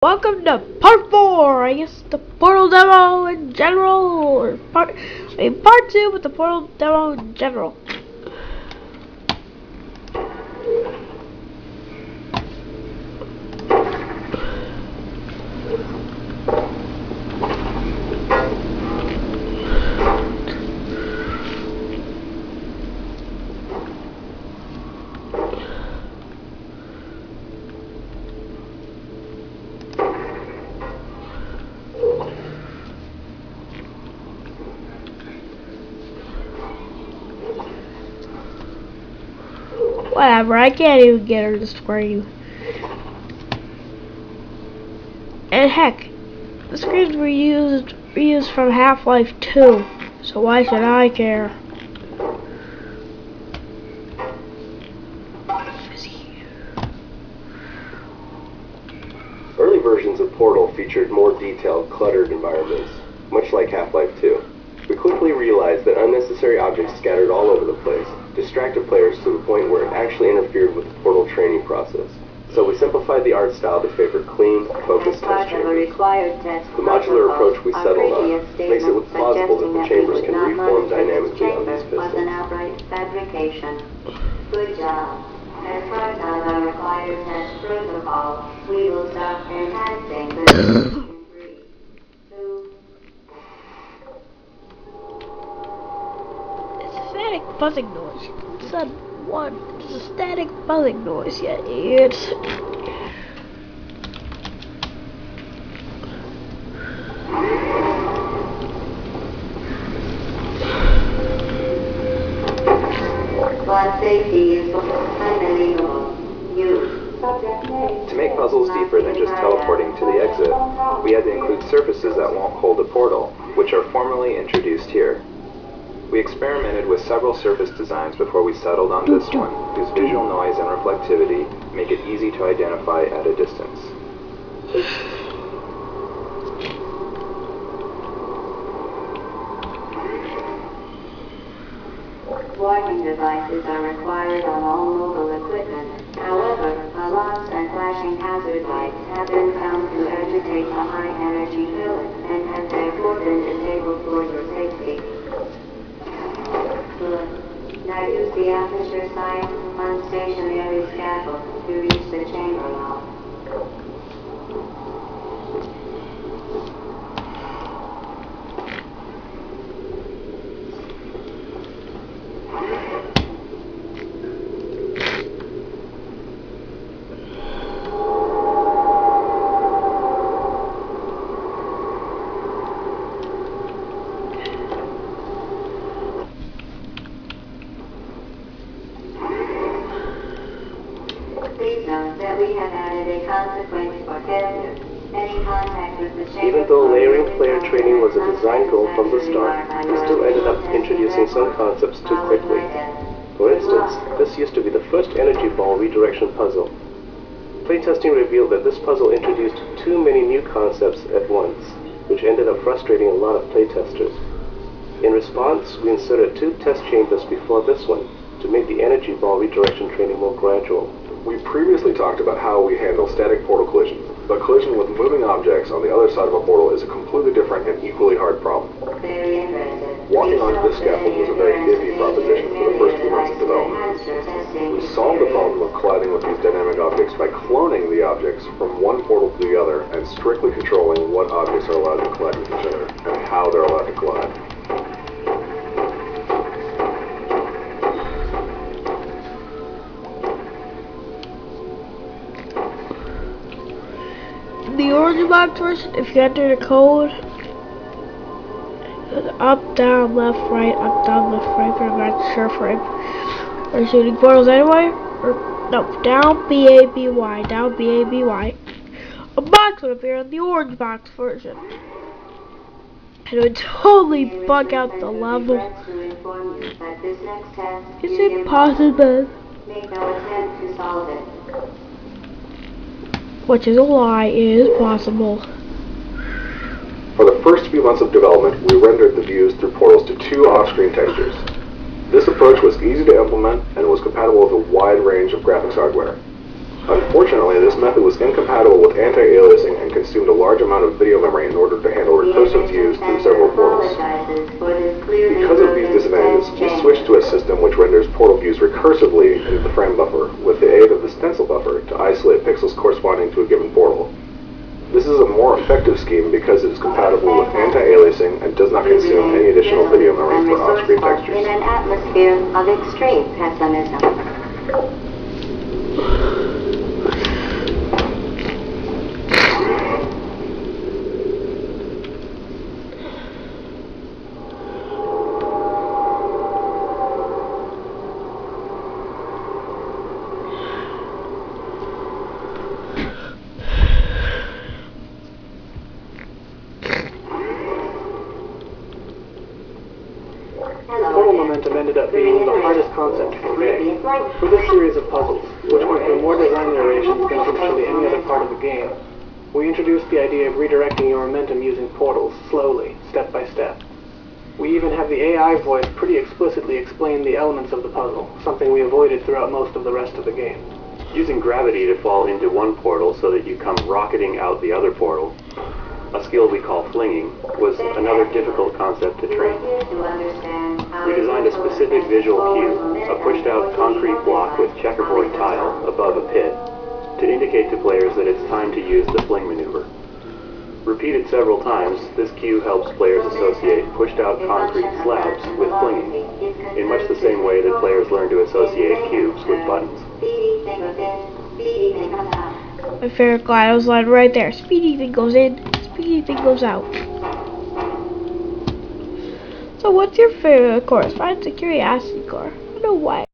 Welcome to part 4, I guess the Portal demo in general, or part 2 with the Portal demo in general. Whatever, I can't even get her to scream. And heck, the screams were reused from Half-Life 2, so why should I care? Early versions of Portal featured more detailed, cluttered environments, much like Half-Life 2. We quickly realized that unnecessary objects scattered all over the place distracted players to the point where it actually interfered with the Portal training process. So we simplified the art style to favor clean, focused test chambers. The modular approach we settled on makes it look plausible that the chambers can reform dynamically on these pistons. Good job. As part of our required test protocol, we will start enhancing the in 3, 2. It's a static buzzing noise. It's not one. It's a static buzzing noise. Yeah, it's. Blood safety is unbelievable. To make puzzles deeper than just teleporting to the exit, we had to include surfaces that won't hold a portal, which are formally introduced here. We experimented with several surface designs before we settled on this one, whose visual noise and reflectivity make it easy to identify at a distance. Warning devices are required on all mobile equipment. However, alarms and flashing hazard lights have been found to agitate a high-energy filament and have therefore been disabled for your safety. Good. Now use the aperture sight on stationary scaffold to reach the chamber lock. Please note that we have added a consequence for failure. Any contact with the chamber. Even though layering player training was a design goal from the start, we still ended up introducing some concepts too quickly. For instance, this used to be the first energy ball redirection puzzle. Playtesting revealed that this puzzle introduced too many new concepts at once, which ended up frustrating a lot of playtesters. In response, we inserted 2 test chambers before this one to make the energy ball redirection training more gradual. We previously talked about how we handle static portal collisions, but collision with moving objects on the other side of a portal is a completely different and equally hard problem. Very interesting. Walking onto this scaffold was a very iffy proposition for the first few months of development. We solved the problem of colliding with these dynamic objects by cloning the objects from one portal to the other and strictly controlling what objects are allowed to collide with each other and how they're allowed to collide. The orange box version, if you enter the code, up, down, left, right, up, down, left, right, for match sure frame. Are you shooting portals anyway? Or no, down B-A-B-Y, down B-A-B-Y. A box would appear on the orange box version. And it would totally bug out the level. Is it possible? Make no attempt to solve it. Which is a lie, it is possible. For the first few months of development, we rendered the views through portals to 2 off-screen textures. This approach was easy to implement and was compatible with a wide range of graphics hardware. Unfortunately, this method was incompatible with anti-aliasing and consumed a large amount of video memory in order to handle recursive views through several portals. Because of these disadvantages, we switched to a system which renders portal views recursively into the frame buffer with the aid of the stencil buffer to isolate pixels corresponding to a given portal. This is a more effective scheme because it is compatible with anti-aliasing and does not consume any additional video memory for off-screen textures. In an atmosphere of extreme pessimism. Portal momentum ended up being the hardest concept to convey. For this series of puzzles, which went through more design iterations than virtually any other part of the game, we introduced the idea of redirecting your momentum using portals, slowly, step by step. We even have the AI voice pretty explicitly explain the elements of the puzzle, something we avoided throughout most of the rest of the game. Using gravity to fall into one portal so that you come rocketing out the other portal, a skill we call flinging, was another difficult concept to train. We designed a specific visual cue, a pushed-out concrete block with checkerboard tile above a pit, to indicate to players that it's time to use the fling maneuver. Repeated several times, this cue helps players associate pushed-out concrete slabs with flinging, in much the same way that players learn to associate cubes with buttons. My favorite GLaDOS line right there. Speedy thing goes in, speedy thing goes out. So what's your favorite course? Mine's a curiosity core. I don't know why.